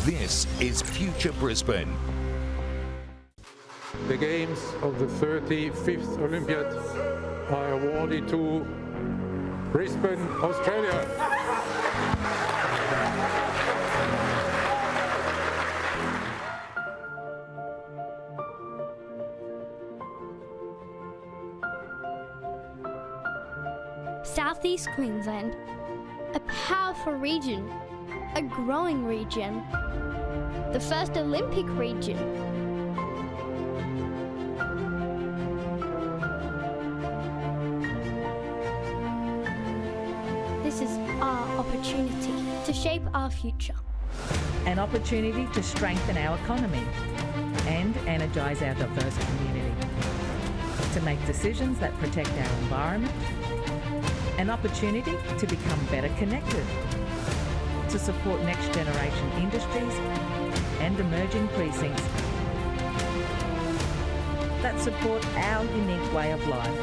This is Future Brisbane. The games of the 35th Olympiad are awarded to Brisbane, Australia. Southeast Queensland, a powerful region, a growing region, the first Olympic region. This is our opportunity to shape our future. An opportunity to strengthen our economy and energise our diverse community. To make decisions that protect our environment. An opportunity to become better connected. To support next generation industries and emerging precincts that support our unique way of life.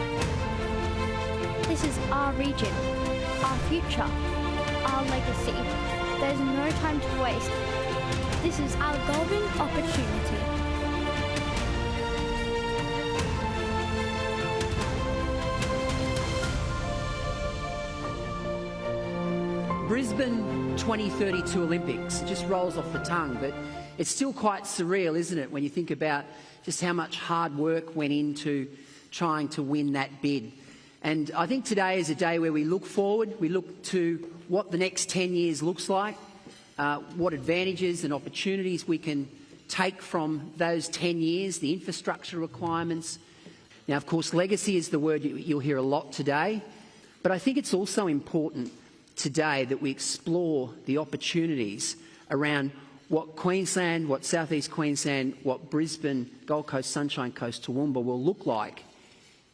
This is our region, our future, our legacy. There's no time to waste. This is our golden opportunity. Brisbane 2032 Olympics. It just rolls off the tongue, but it's still quite surreal, isn't it, when you think about just how much hard work went into trying to win that bid. And I think today is a day where we look forward, we look to what the next 10 years looks like, what advantages and opportunities we can take from those 10 years, the infrastructure requirements. Now, of course, legacy is the word you'll hear a lot today, but I think it's also important today that we explore the opportunities around what Queensland, what Southeast Queensland, what Brisbane, Gold Coast, Sunshine Coast, Toowoomba will look like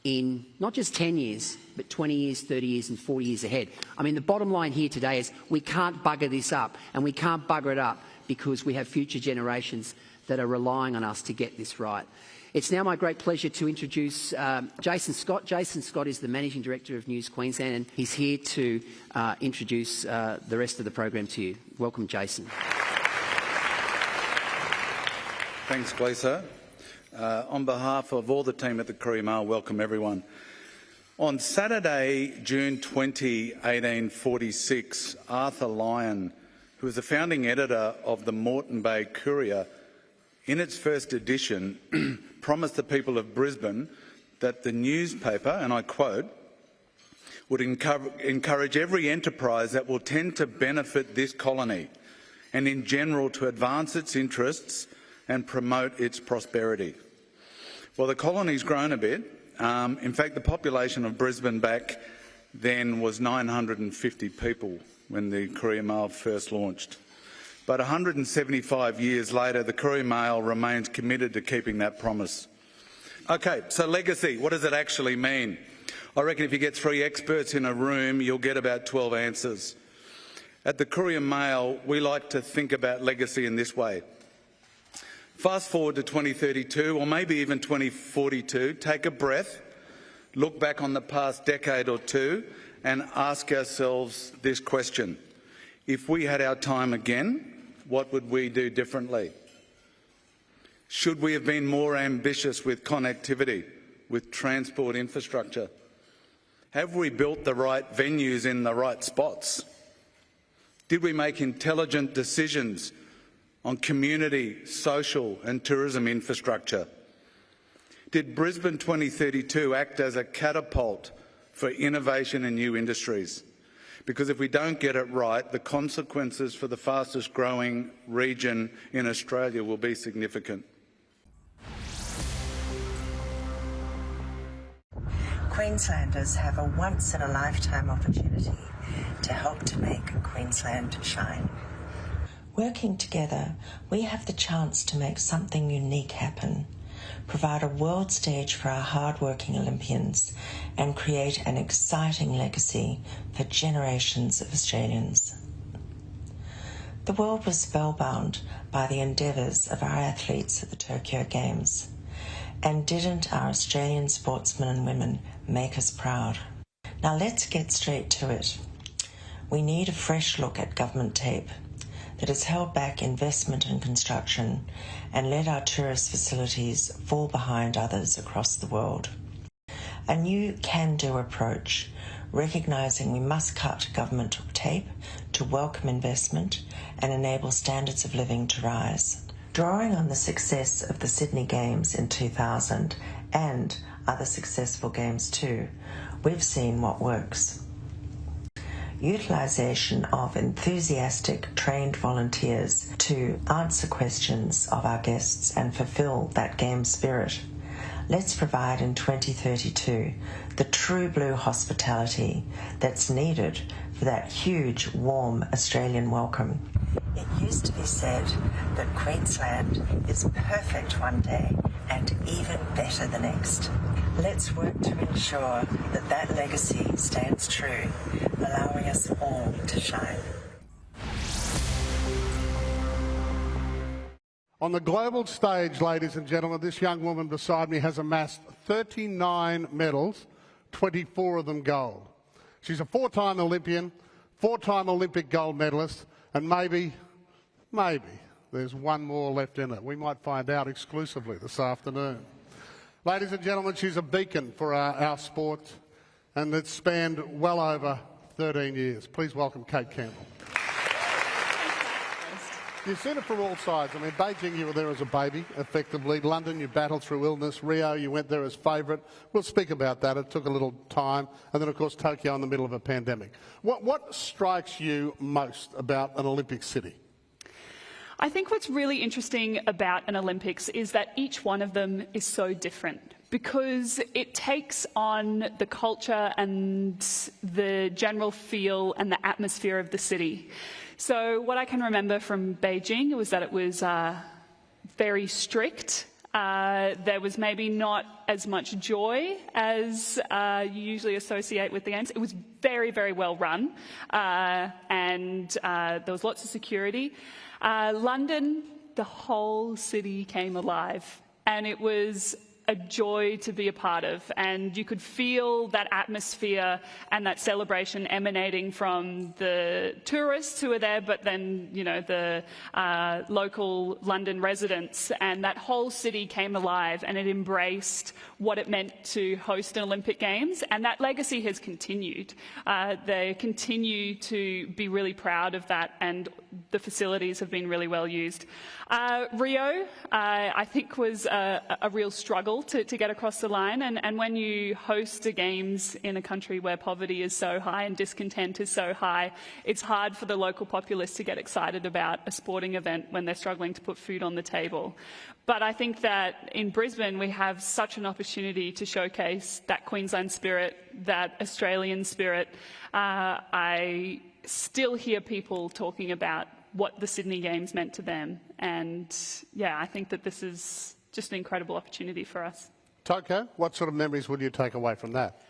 in not just 10 years, but 20 years, 30 years and 40 years ahead. I mean, the bottom line here today is we can't bugger this up, and we can't bugger it up because we have future generations that are relying on us to get this right. It's now my great pleasure to introduce Jason Scott. Jason Scott is the Managing Director of News Queensland, and he's here to introduce the rest of the program to you. Welcome, Jason. Thanks, Gleeson. On behalf of all the team at the Courier Mail, welcome everyone. On Saturday, June 20, 1846, Arthur Lyon, who was the founding editor of the Moreton Bay Courier, in its first edition, promised the people of Brisbane that the newspaper, and I quote, would encourage every enterprise that will tend to benefit this colony and in general to advance its interests and promote its prosperity. Well, the colony's grown a bit. In fact, the population of Brisbane back then was 950 people when the Courier Mail first launched. But 175 years later, the Courier Mail remains committed to keeping that promise. Okay, so legacy, what does it actually mean? I reckon if you get 3 experts in a room, you'll get about 12 answers. At the Courier Mail, we like to think about legacy in this way. Fast forward to 2032, or maybe even 2042, take a breath, look back on the past decade or two, and ask ourselves this question. If we had our time again, what would we do differently? Should we have been more ambitious with connectivity, with transport infrastructure? Have we built the right venues in the right spots? Did we make intelligent decisions on community, social and tourism infrastructure? Did Brisbane 2032 act as a catapult for innovation and new industries? Because if we don't get it right, the consequences for the fastest growing region in Australia will be significant. Queenslanders have a once-in-a-lifetime opportunity to help to make Queensland shine. Working together, we have the chance to make something unique happen, provide a world stage for our hard-working Olympians, and create an exciting legacy for generations of Australians. The world was spellbound by the endeavours of our athletes at the Tokyo Games. And didn't our Australian sportsmen and women make us proud? Now let's get straight to it. We need a fresh look at government tape. that has held back investment in construction and let our tourist facilities fall behind others across the world. A new can-do approach, recognising we must cut government tape to welcome investment and enable standards of living to rise. Drawing on the success of the Sydney Games in 2000 and other successful games too, we've seen what works. Utilisation of enthusiastic, trained volunteers to answer questions of our guests and fulfil that game spirit. Let's provide in 2032 the true blue hospitality that's needed for that huge, warm Australian welcome. It used to be said that Queensland is perfect one day and even better the next. Let's work to ensure that that legacy stands true, allowing us all to shine. On the global stage, ladies and gentlemen, this young woman beside me has amassed 39 medals, 24 of them gold. She's a four-time Olympian, four-time Olympic gold medalist, and maybe there's one more left in her. We might find out exclusively this afternoon. Ladies and gentlemen, she's a beacon for our sport, and it's spanned well over 13 years. Please welcome Kate Campbell. You've seen it from all sides. I mean, Beijing, you were there as a baby, effectively. London, you battled through illness. Rio, you went there as favourite. We'll speak about that. It took a little time. And then, of course, Tokyo in the middle of a pandemic. What strikes you most about an Olympic city? I think what's really interesting about an Olympics is that each one of them is so different, because it takes on the culture and the general feel and the atmosphere of the city. So what I can remember from Beijing was that it was very strict. There was maybe not as much joy as you usually associate with the games. It was very, very well run, and there was lots of security. London, the whole city came alive, and it was a joy to be a part of, and you could feel that atmosphere and that celebration emanating from the tourists who were there, but then, you know, the local London residents, and that whole city came alive and it embraced what it meant to host an Olympic Games, and that legacy has continued. They continue to be really proud of that, and the facilities have been really well used. Rio, I think, was a real struggle to get across the line, and when you host the games in a country where poverty is so high and discontent is so high, it's hard for the local populace to get excited about a sporting event when they're struggling to put food on the table. But I think that in Brisbane we have such an opportunity to showcase that Queensland spirit, that Australian spirit. I still hear people talking about what the Sydney Games meant to them, and yeah, I think that this is just an incredible opportunity for us. Tokyo, what sort of memories would you take away from that?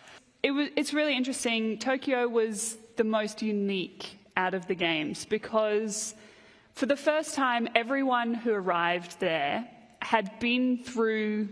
It's really interesting. Tokyo was the most unique out of the games, because for the first time everyone who arrived there had been through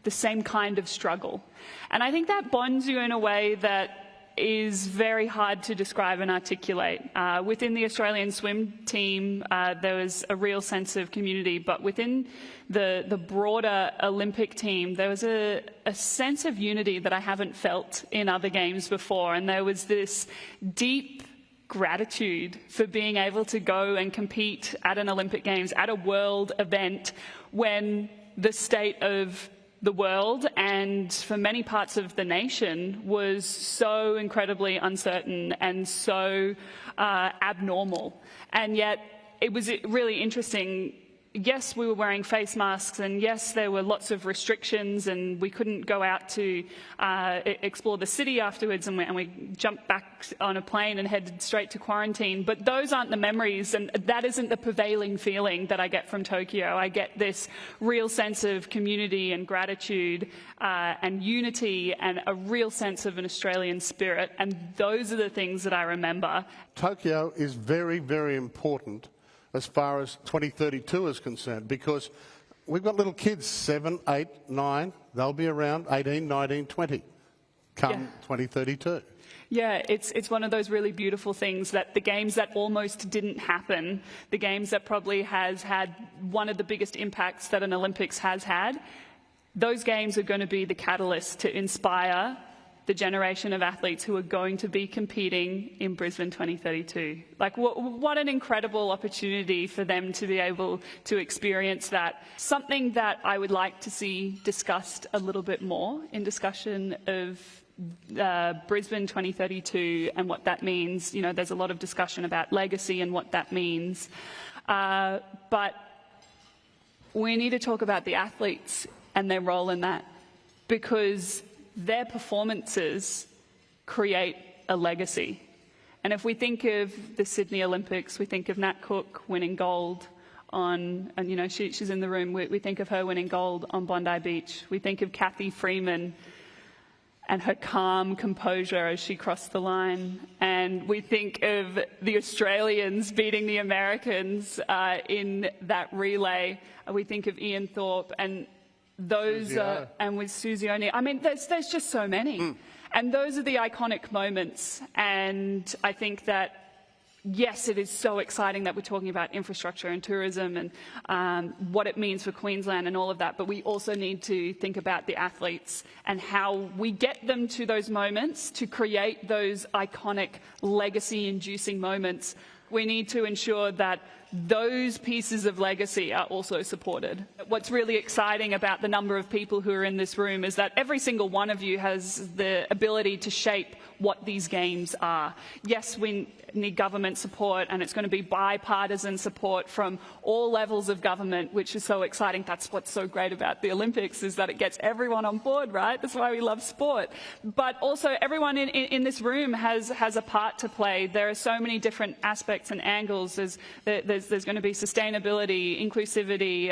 the same kind of struggle, and I think that bonds you in a way that is very hard to describe and articulate. Within the Australian swim team, there was a real sense of community, but within the broader Olympic team, there was a sense of unity that I haven't felt in other games before, and there was this deep gratitude for being able to go and compete at an Olympic Games, at a world event, when the state of the world and for many parts of the nation was so incredibly uncertain and so abnormal. And yet it was really interesting. Yes, we were wearing face masks, and yes, there were lots of restrictions, and we couldn't go out to explore the city afterwards, and we jumped back on a plane and headed straight to quarantine. But those aren't the memories, and that isn't the prevailing feeling that I get from Tokyo. I get this real sense of community and gratitude and unity, and a real sense of an Australian spirit, and those are the things that I remember. Tokyo is very, very important as far as 2032 is concerned, because we've got little kids, 7, 8, 9, they'll be around 18, 19, 20. come 2032. Yeah, it's one of those really beautiful things that the games that almost didn't happen, the games that probably has had one of the biggest impacts that an Olympics has had, those games are going to be the catalyst to inspire the generation of athletes who are going to be competing in Brisbane 2032. Like, what an incredible opportunity for them to be able to experience that. Something that I would like to see discussed a little bit more in discussion of Brisbane 2032 and what that means. You know, there's a lot of discussion about legacy and what that means. But we need to talk about the athletes and their role in that, because their performances create a legacy. And if we think of the Sydney Olympics, we think of Nat Cook winning gold on, and you know, she's in the room, we think of her winning gold on Bondi Beach. We think of Kathy Freeman and her calm composure as she crossed the line. And we think of the Australians beating the Americans in that relay. We think of Ian Thorpe and those, and with Susie O'Neill. I mean, there's just so many. And those are the iconic moments. And I think that, yes, it is so exciting that we're talking about infrastructure and tourism and what it means for Queensland and all of that, but we also need to think about the athletes and how we get them to those moments to create those iconic legacy-inducing moments. We need to ensure that those pieces of legacy are also supported. What's really exciting about the number of people who are in this room is that every single one of you has the ability to shape what these games are. Yes, we need government support, and it's going to be bipartisan support from all levels of government, which is so exciting. That's what's so great about the Olympics, is that it gets everyone on board, right? That's why we love sport. But also everyone in this room has a part to play. There are so many different aspects and angles. There's going to be sustainability, inclusivity,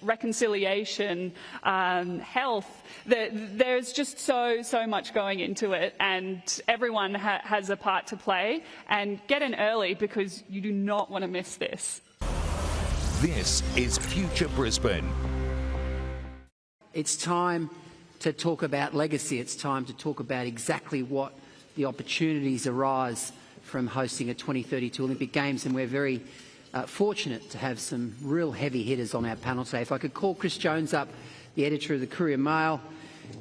reconciliation, health. There's just so much going into it, and everyone has a part to play. And get in early, because you do not want to miss this. This is Future Brisbane. It's time to talk about legacy. It's time to talk about exactly what the opportunities arise from hosting a 2032 Olympic Games, and we're very fortunate to have some real heavy hitters on our panel today. If I could call Chris Jones up, the editor of the Courier Mail.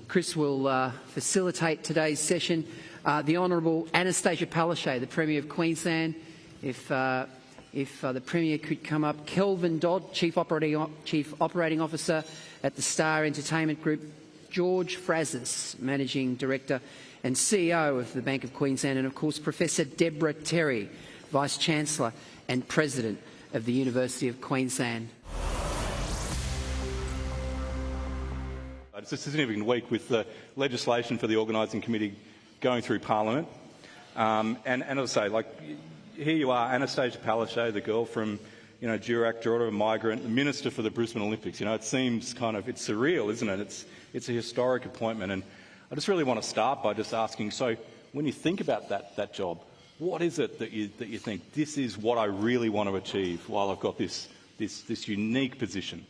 Chris will facilitate today's session. The Honourable Anastasia Palaszczuk, the Premier of Queensland. If the Premier could come up. Kelvin Dodd, Chief Operating Officer at the Star Entertainment Group. George Frazis, Managing Director and CEO of the Bank of Queensland. And of course, Professor Deborah Terry, Vice-Chancellor and President of the University of Queensland. It's a significant week with the legislation for the organising committee going through Parliament. And as I say, like, here you are, Anastasia Palaszczuk, the girl from, Durack, daughter of a migrant, the Minister for the Brisbane Olympics. It seems it's surreal, isn't it? It's a historic appointment. And I just really want to start by just asking, so when you think about that job, what is it that you think, this is what I really want to achieve while I've got this unique position?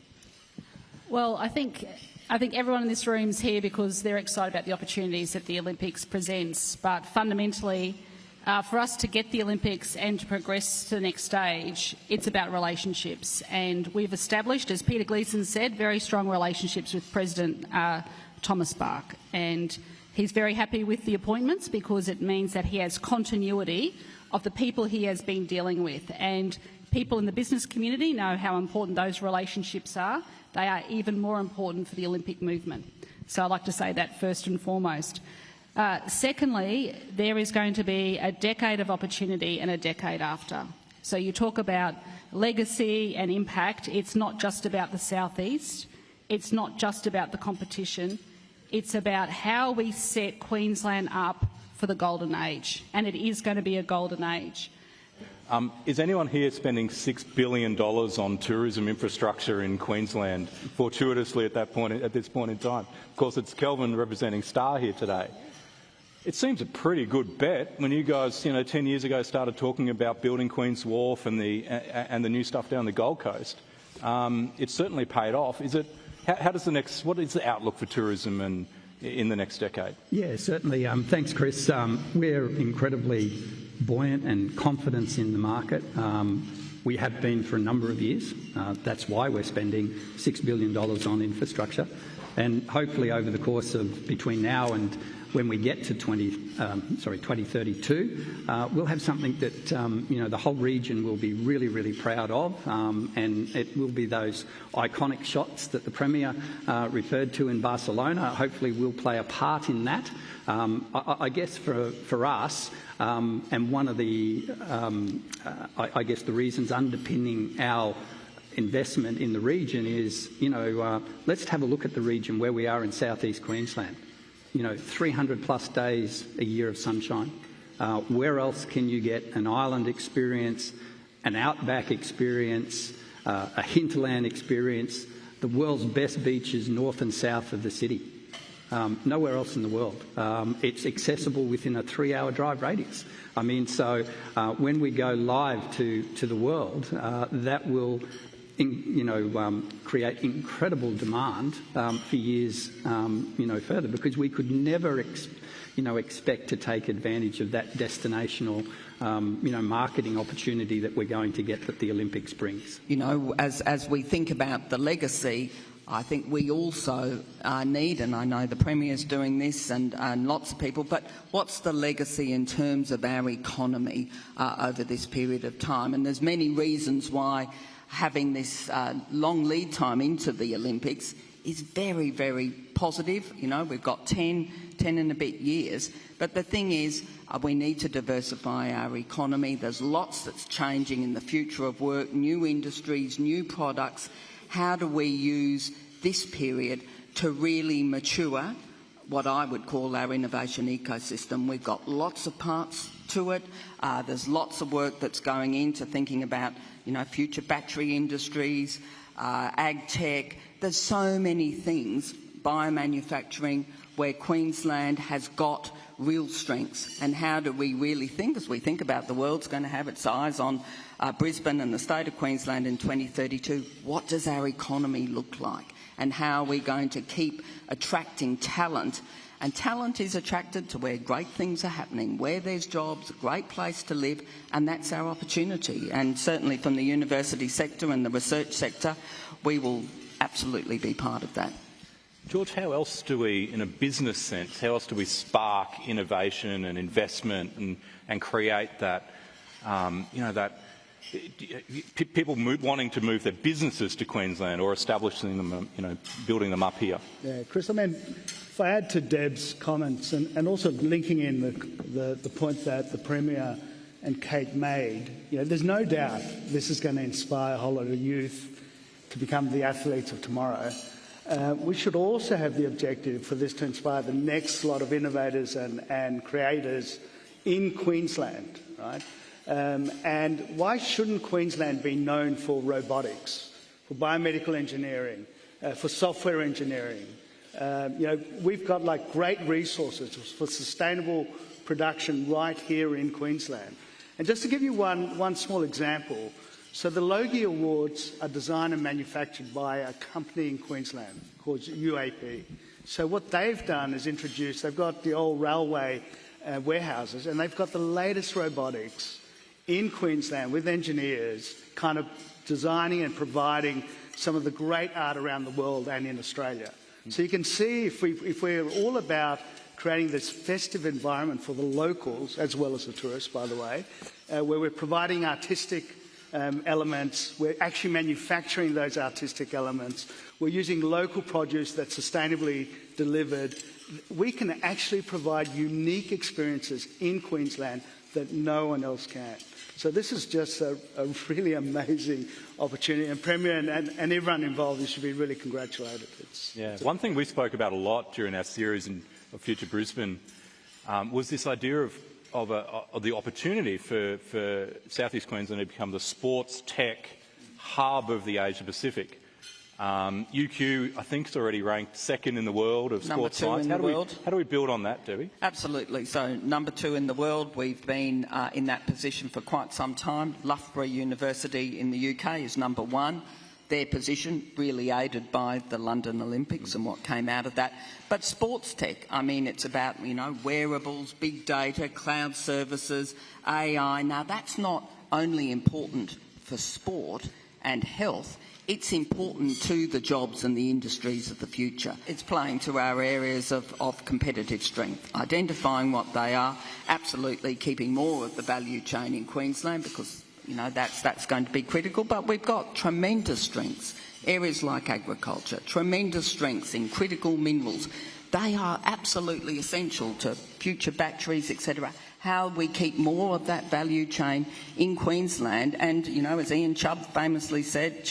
Well, I think everyone in this room is here because they're excited about the opportunities that the Olympics presents. But fundamentally, for us to get the Olympics and to progress to the next stage, it's about relationships. And we've established, as Peter Gleeson said, very strong relationships with President Thomas Bach. And he's very happy with the appointments because it means that he has continuity of the people he has been dealing with. And people in the business community know how important those relationships are. They are even more important for the Olympic movement. So I'd like to say that first and foremost. Secondly, there is going to be a decade of opportunity and a decade after. So you talk about legacy and impact. It's not just about the southeast. It's not just about the competition. It's about how we set Queensland up for the golden age. And it is going to be a golden age. Is anyone here spending $6 billion on tourism infrastructure in Queensland fortuitously at this point in time? Of course, it's Kelvin representing Star here today. It seems a pretty good bet when you guys, 10 years ago started talking about building Queen's Wharf and the new stuff down the Gold Coast. It's certainly paid off. What is the outlook for tourism and in the next decade? Yeah, certainly. Thanks, Chris. We're incredibly buoyant and confident in the market. We have been for a number of years. That's why we're spending $6 billion on infrastructure. And hopefully over the course of between now and when we get to 2032, we'll have something that the whole region will be really, really proud of, and it will be those iconic shots that the Premier referred to in Barcelona. Hopefully, we'll play a part in that. I guess for us, and one of the I guess the reasons underpinning our investment in the region is, let's have a look at the region where we are in southeast Queensland. 300 plus days a year of sunshine. Where else can you get an island experience, an outback experience, a hinterland experience, the world's best beaches north and south of the city? Nowhere else in the world. It's accessible within a 3-hour drive radius. So when we go live to the world, that will create incredible demand for years, further, because we could never, expect to take advantage of that destinational, marketing opportunity that we're going to get that the Olympics brings. As we think about the legacy, I think we also need, and I know the Premier's doing this and lots of people, but what's the legacy in terms of our economy over this period of time? And there's many reasons why having this long lead time into the Olympics is very, very positive. We've got 10 and a bit years. But the thing is, we need to diversify our economy. There's lots that's changing in the future of work, new industries, new products. How do we use this period to really mature what I would call our innovation ecosystem? We've got lots of parts to it. There's lots of work that's going into thinking about future battery industries, ag tech. There's so many things, biomanufacturing, where Queensland has got real strengths. And how do we really think, as we think about the world's going to have its eyes on Brisbane and the state of Queensland in 2032, what does our economy look like? And how are we going to keep attracting talent? And talent is attracted to where great things are happening, where there's jobs, a great place to live, and that's our opportunity. And certainly from the university sector and the research sector, we will absolutely be part of that. George, how else do we, in a business sense, how else do we spark innovation and investment and create that, people wanting to move their businesses to Queensland or establishing them, building them up here? Yeah, Chris, if I add to Deb's comments and also linking in the point that the Premier and Kate made, there's no doubt this is going to inspire a whole lot of youth to become the athletes of tomorrow. We should also have the objective for this to inspire the next lot of innovators and creators in Queensland, right? And why shouldn't Queensland be known for robotics, for biomedical engineering, for software engineering? We've got great resources for sustainable production right here in Queensland. And just to give you one small example, so the Logie Awards are designed and manufactured by a company in Queensland called UAP. So what they've done is they've got the old railway warehouses, and they've got the latest robotics in Queensland with engineers kind of designing and providing some of the great art around the world and in Australia. So you can see if we're all about creating this festive environment for the locals, as well as the tourists, by the way, where we're providing artistic elements, we're actually manufacturing those artistic elements, we're using local produce that's sustainably delivered, we can actually provide unique experiences in Queensland that no one else can. So this is just a really amazing opportunity, and Premier and everyone involved, you should be really congratulated. One thing we spoke about a lot during our series of Future Brisbane was this idea of the opportunity for South East Queensland to become the sports tech hub of the Asia Pacific. UQ, I think, is already ranked second in the world of sports science. How do we build on that, Debbie? Absolutely. So, number 2 in the world. We've been in that position for quite some time. Loughborough University in the UK is number 1. their position, really aided by the London Olympics and what came out of that. But sports tech, I mean, it's about, wearables, big data, cloud services, AI. Now, that's not only important for sport and health, it's important to the jobs and the industries of the future. It's playing to our areas of competitive strength, identifying what they are, absolutely keeping more of the value chain in Queensland because that's going to be critical, but we've got tremendous strengths, areas like agriculture, tremendous strengths in critical minerals. They are absolutely essential to future batteries, etc. How we keep more of that value chain in Queensland, and as Ian Chubb famously said,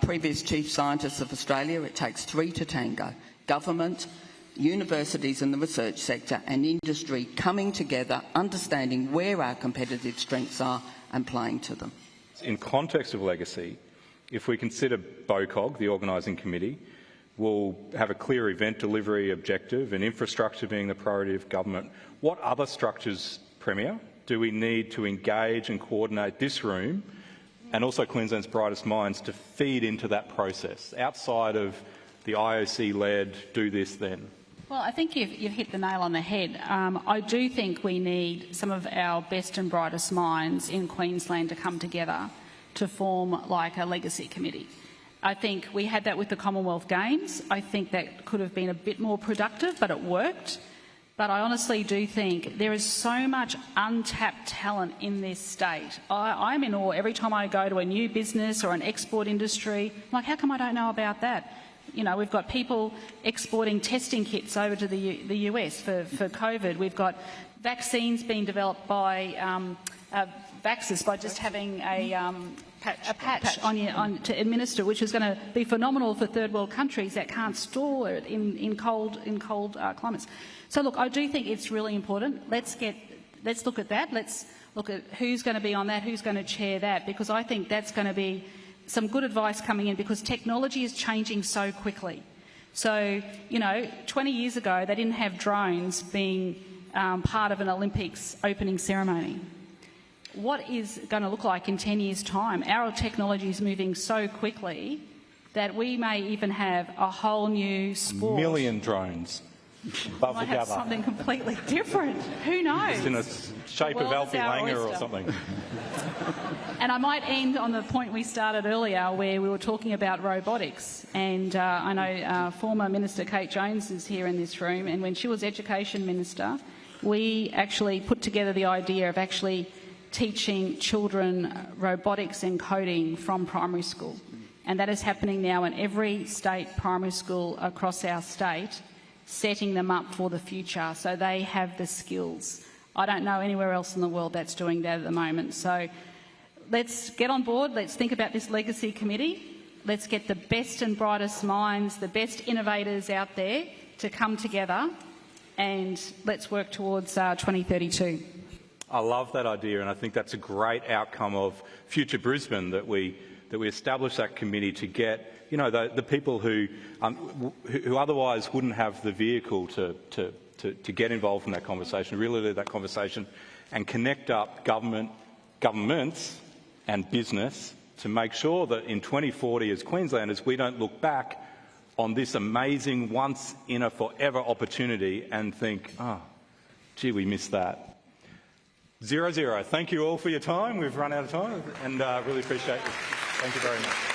previous Chief Scientist of Australia, it takes three to tango: government, universities and the research sector, and industry coming together, understanding where our competitive strengths are and playing to them. In context of legacy, if we consider BOCOG, the organising committee, will have a clear event delivery objective and infrastructure being the priority of government. What other structures, Premier, do we need to engage and coordinate this room and also Queensland's brightest minds to feed into that process, outside of the IOC-led do this then? Well, I think you've hit the nail on the head. I do think we need some of our best and brightest minds in Queensland to come together to form like a legacy committee. I think we had that with the Commonwealth Games. I think that could have been a bit more productive, but it worked. But I honestly do think there is so much untapped talent in this state. I'm in awe every time I go to a new business or an export industry. I'm like, how come I don't know about that? We've got people exporting testing kits over to the US for COVID. We've got vaccines being developed by vaxxers by just having a patch on to administer, which is going to be phenomenal for third world countries that can't store it in cold climates. So look, I do think it's really important. Let's look at that. Let's look at who's going to be on that, who's going to chair that, because I think that's going to be some good advice coming in, because technology is changing so quickly. So, 20 years ago, they didn't have drones being part of an Olympics opening ceremony. What is going to look like in 10 years' time? Our technology is moving so quickly that we may even have a whole new sport. 1 million drones above might the have gather. something completely different. Who knows? It's in a shape of Alfie Langer or something. And I might end on the point we started earlier where we were talking about robotics. And I know former Minister Kate Jones is here in this room, and when she was Education Minister, we actually put together the idea of actually teaching children robotics and coding from primary school. And that is happening now in every state primary school across our state, setting them up for the future so they have the skills. I don't know anywhere else in the world that's doing that at the moment. So let's get on board. Let's think about this legacy committee. Let's get the best and brightest minds, the best innovators out there to come together, and let's work towards 2032. I love that idea, and I think that's a great outcome of Future Brisbane, that we establish that committee to get the people who otherwise wouldn't have the vehicle to get involved in that conversation, really lead that conversation, and connect up governments and business to make sure that in 2040, as Queenslanders, we don't look back on this amazing once-in-a-forever opportunity and think, oh, gee, we missed that. 0-0. Thank you all for your time. We've run out of time, and really appreciate it. Thank you very much.